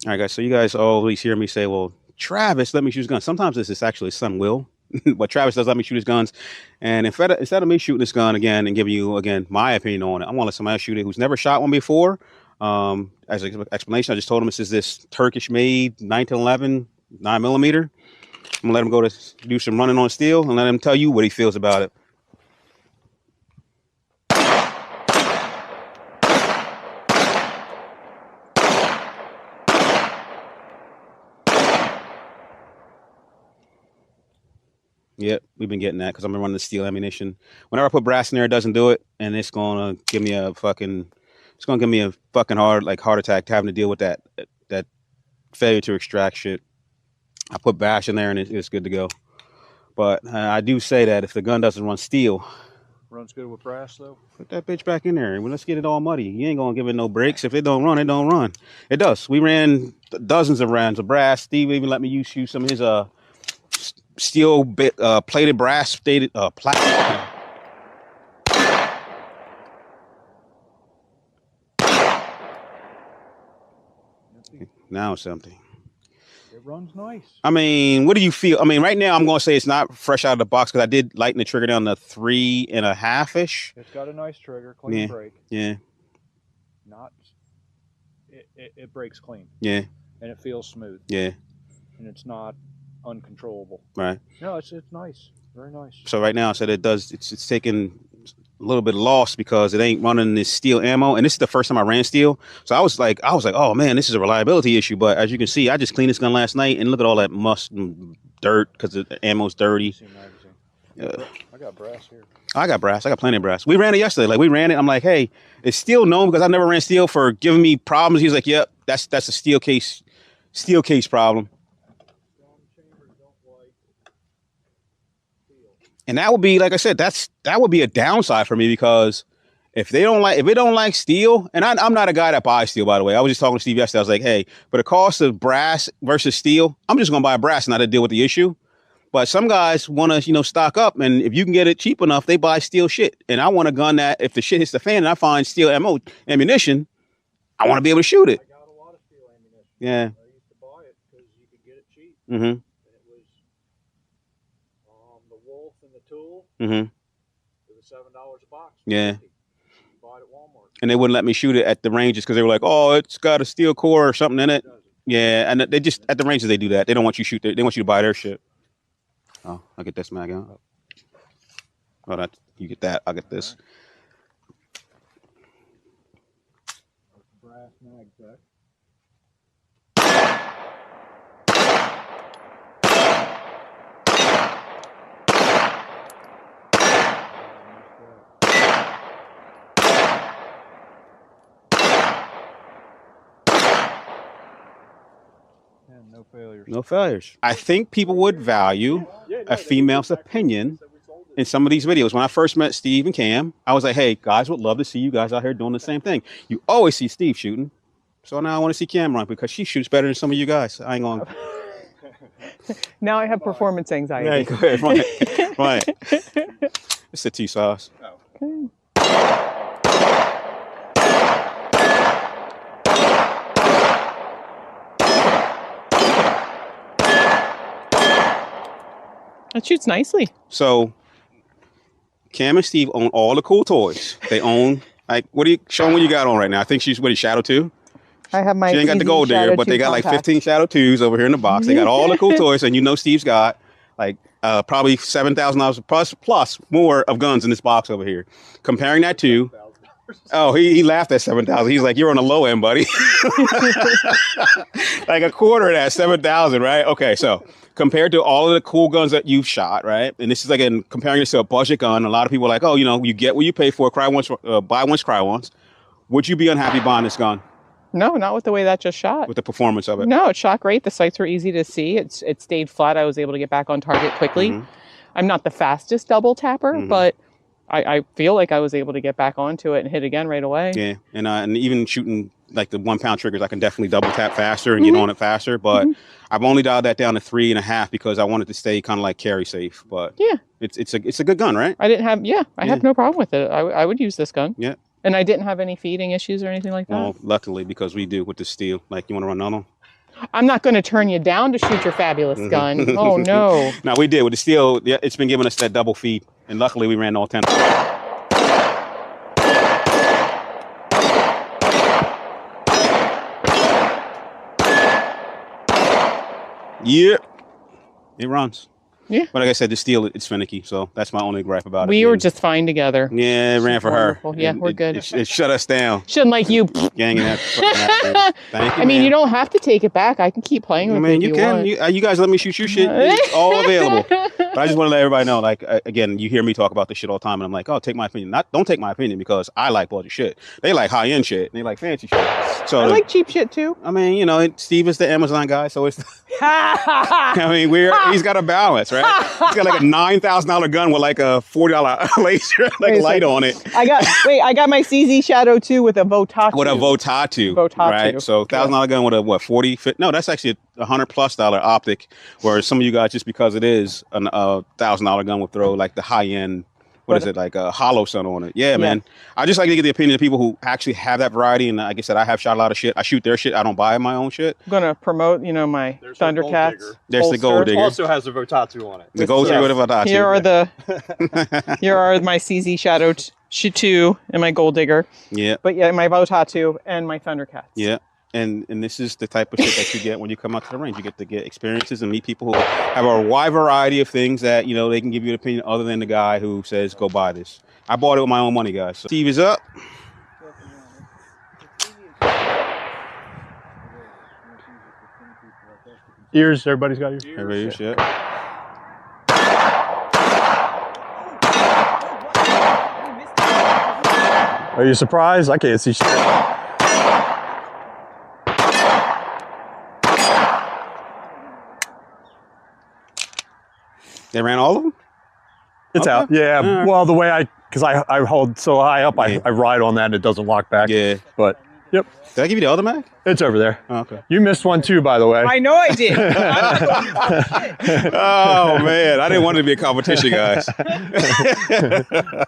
All right, guys. So you guys always hear me say, "Well, Travis, let me shoot his gun." Sometimes this is actually his son Will, but Travis does let me shoot his guns. And instead of me shooting this gun again and giving you again my opinion on it, I want to let somebody else shoot it who's never shot one before. As an explanation, I just told him this is this Turkish-made 1911 9mm. I'm gonna let him go to do some running on steel and let him tell you what he feels about it. Yep, we've been getting that because I've been running the steel ammunition. Whenever I put brass in there, it doesn't do it, and it's gonna give me a fucking heart attack having to deal with that failure to extract shit. I put bash in there and it's good to go. But I do say that if the gun doesn't run steel, runs good with brass though. Put that bitch back in there and let's get it all muddy. You ain't gonna give it no breaks. If it don't run, it don't run. It does. We ran dozens of rounds of brass. Steve even let me use some of his steel plated brass stated plastic. Now it's empty. It runs nice. I mean, what do you feel? I mean, right now I'm going to say it's not fresh out of the box because I did lighten the trigger down to 3.5-ish. It's got a nice trigger, clean break. Yeah. It breaks clean. Yeah. And it feels smooth. Yeah. And it's not uncontrollable. Right. No, it's nice. Very nice. So right now I said it's taking a little bit of loss because it ain't running this steel ammo, and this is the first time I ran steel. So I was like, oh man, this is a reliability issue. But as you can see, I just cleaned this gun last night, and look at all that must and dirt because the ammo's dirty. I got brass here. I got brass. I got plenty of brass. We ran it yesterday. Like we ran it. I'm like, hey, it's steel known because I never ran steel for giving me problems. He's like, yep, that's a steel case problem. And that would be, like I said, that would be a downside for me because if it don't like steel, and I'm not a guy that buys steel, by the way. I was just talking to Steve yesterday. I was like, hey, for the cost of brass versus steel, I'm just gonna buy brass and not to deal with the issue. But some guys want to, stock up, and if you can get it cheap enough, they buy steel shit. And I want a gun that if the shit hits the fan and I find steel ammunition, I want to be able to shoot it. I got a lot of steel ammunition. Yeah. I used to buy it because you could get it cheap. Mm-hmm. Tool mm-hmm. with $7 a box. Yeah. You buy it at Walmart. And they wouldn't let me shoot it at the ranges because they were like, oh, it's got a steel core or something in it. Yeah, and they just at the ranges they do that. They don't want you to shoot. They want you to buy their shit. Oh, I'll get this mag out. Oh, you get that. I'll get this. Brass mag back. No failures. No failures. I think people would value a female's opinion in some of these videos. When I first met Steve and Cam, I was like, hey, guys would love to see you guys out here doing the same thing. You always see Steve shooting. So now I want to see Cam run because she shoots better than some of you guys. I ain't going to. Now I have performance anxiety. Yeah, go ahead. Right. It's the Tisas. Okay. That shoots nicely. So Cam and Steve own all the cool toys. They own, like, show them what you got on right now. I think she's, Shadow 2? I have my. She ain't got the gold there, but they got like 15 Shadow 2s over here in the box. They got all the cool toys, and Steve's got like probably $7,000 plus more of guns in this box over here. Comparing that to, oh, he laughed at 7,000. He's like, you're on the low end, buddy. Like a quarter of that, 7,000, right? Okay, so compared to all of the cool guns that you've shot, right? And this is like comparing this to a budget gun. A lot of people are like, oh, you get what you pay for. Cry once, buy once, cry once. Would you be unhappy buying this gun? No, not with the way that just shot. With the performance of it? No, it shot great. The sights were easy to see. It stayed flat. I was able to get back on target quickly. Mm-hmm. I'm not the fastest double tapper, mm-hmm. but I feel like I was able to get back onto it and hit again right away. Yeah, and even shooting like the 1 pound triggers, I can definitely double tap faster and mm-hmm. get on it faster. But mm-hmm. I've only dialed that down to 3.5 because I wanted to stay kind of like carry safe. But yeah, it's a good gun, right? I have no problem with it. I would use this gun. Yeah. And I didn't have any feeding issues or anything like that. Well, luckily, because we do with the steel. Like, you want to run another one? I'm not going to turn you down to shoot your fabulous gun. Oh, no. No, we did. With the steel, yeah, it's been giving us that double feed. And luckily, we ran all 10. Yeah. It runs. Yeah. But like I said, the steel, it's finicky. So that's my only gripe about it. We were just fine together. Yeah, it ran for Wonderful. her. Yeah, we're good. It shut us down. Shouldn't like you. Gang that fucking Thank you, I mean, man. you don't have to take it back. I can keep playing with it. I mean, if you can. want. You guys let me shoot your shit. It's all available. But I just want to let everybody know, like, again, you hear me talk about this shit all the time, and I'm like, oh, take my opinion. Don't take my opinion because I like budget shit. They like high end shit. And they like fancy shit. So I like cheap shit too. I mean, you know, Steve is the Amazon guy, so it's. I mean, he's got a balance, right? He's got like a $9,000 gun with like a $40 laser light on it. I got my CZ Shadow 2 with a Votatu. With a Votatu, right? So $1,000 gun with a what 40? No, that's actually $100+ optic. Whereas some of you guys, just because it is a $1,000 gun, will throw like the high end. What is it, like a hollow sun on it? Yeah, man. I just like to get the opinion of people who actually have that variety. And like I said, I have shot a lot of shit. I shoot their shit. I don't buy my own shit. I'm gonna promote, my Thundercats. There's the Gold Digger. Also has a Votatu on it. The Gold Digger with a Votatu. Here are my CZ Shadow 2 and my Gold Digger. Yeah. But yeah, my Votatu and my Thundercats. Yeah. And this is the type of shit that you get when you come out to the range. You get to get experiences and meet people who have a wide variety of things that, they can give you an opinion other than the guy who says, go buy this. I bought it with my own money, guys. So Steve is up. Ears, everybody's got ears. Everybody's yeah. Are you surprised? I can't see shit. They ran all of them? It's out. Yeah. Well, the way because I hold so high up, I ride on that and it doesn't lock back. Yeah. But, yep. Did I give you the other mag? It's over there. Oh, okay. You missed one too, by the way. I know I did. Oh, man. I didn't want it to be a competition, guys.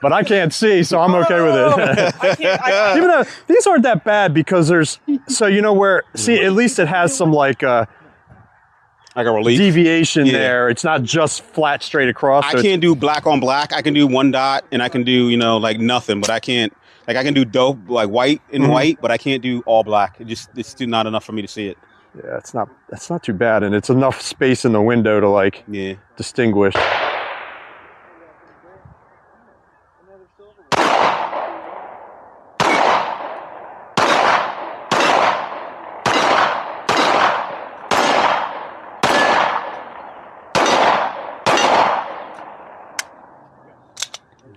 But I can't see, so I'm okay with it. Even though these aren't that bad because there's, so where, see, at least it has some like a relief deviation there. It's not just flat straight across. I can't do black on black. I can do one dot and I can do, like nothing, but I can't, like I can do dope, like white and white, but I can't do all black. It's still not enough for me to see it. Yeah, that's not too bad. And it's enough space in the window to distinguish.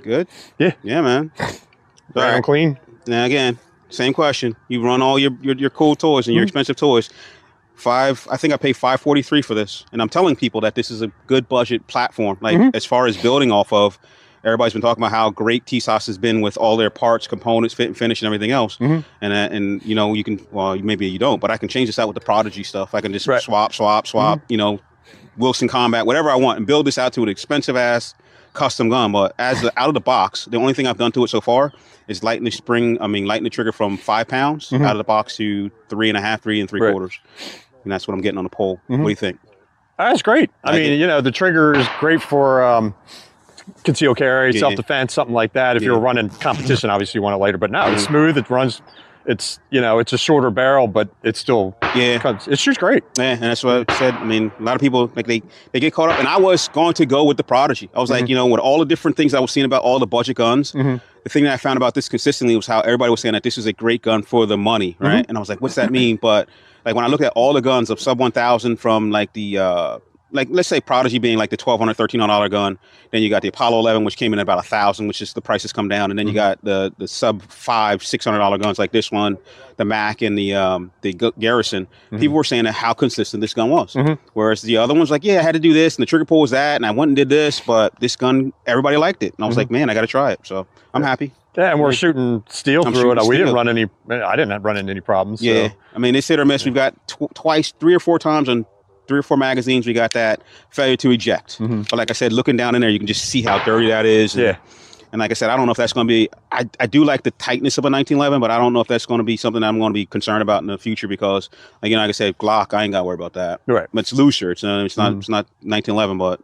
Good? Yeah. Yeah, man. All right. Clean. Now again, same question. You run all your cool toys and your expensive toys. I think I paid $543 for this. And I'm telling people that this is a good budget platform. Like as far as building off of, everybody's been talking about how great Tisas has been with all their parts, components, fit and finish and everything else. And you can, well, maybe you don't, but I can change this out with the Prodigy stuff. I can just swap, Wilson Combat, whatever I want, and build this out to an expensive ass custom gun. But out of the box, the only thing I've done to it so far is lighten the trigger from 5 pounds out of the box to 3.5, 3 3/4. And that's what I'm getting on the pole. What do you think? That's great. I mean, the trigger is great for concealed carry, self-defense, something like that. If you're running competition, obviously you want it lighter, but no, it's smooth. It runs. It's it's a shorter barrel, but it's still it shoots great. Yeah, and that's what I said. I mean, a lot of people like they get caught up, and I was going to go with the Prodigy. I was like, with all the different things I was seeing about all the budget guns, the thing that I found about this consistently was how everybody was saying that this is a great gun for the money, right? And I was like, what's that mean? But like when I look at all the guns of sub 1,000 from like the like let's say Prodigy being like the $1,200, $1,300 gun, then you got the Apollo 11, which came in at about $1,000, which is the price has come down, and then you got the sub $500, $600 guns like this one, the Mac and the Garrison. People were saying that how consistent this gun was, whereas the other ones like, I had to do this, and the trigger pull was that, and I went and did this, but this gun everybody liked it, and I was like, man, I got to try it, so I'm happy. Yeah, and we're shooting steel through it. I didn't run into any problems. Yeah, so. I mean, it's hit or miss. We've got twice, 3 or 4 times on 3 or 4 magazines, we got that failure to eject. But like I said, looking down in there, you can just see how dirty that is. And like I said, I don't know if that's going to be. I do like the tightness of a 1911, but I don't know if that's going to be something that I'm going to be concerned about in the future because, again, like I said, Glock, I ain't got to worry about that. Right. But it's looser. It's not 1911, but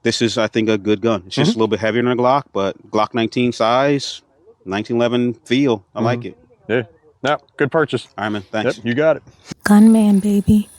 this is, I think, a good gun. It's just a little bit heavier than a Glock, but Glock 19 size, 1911 feel. I like it. Yeah. No, good purchase. All right, man. Thanks. Yep, you got it. Gunman, baby.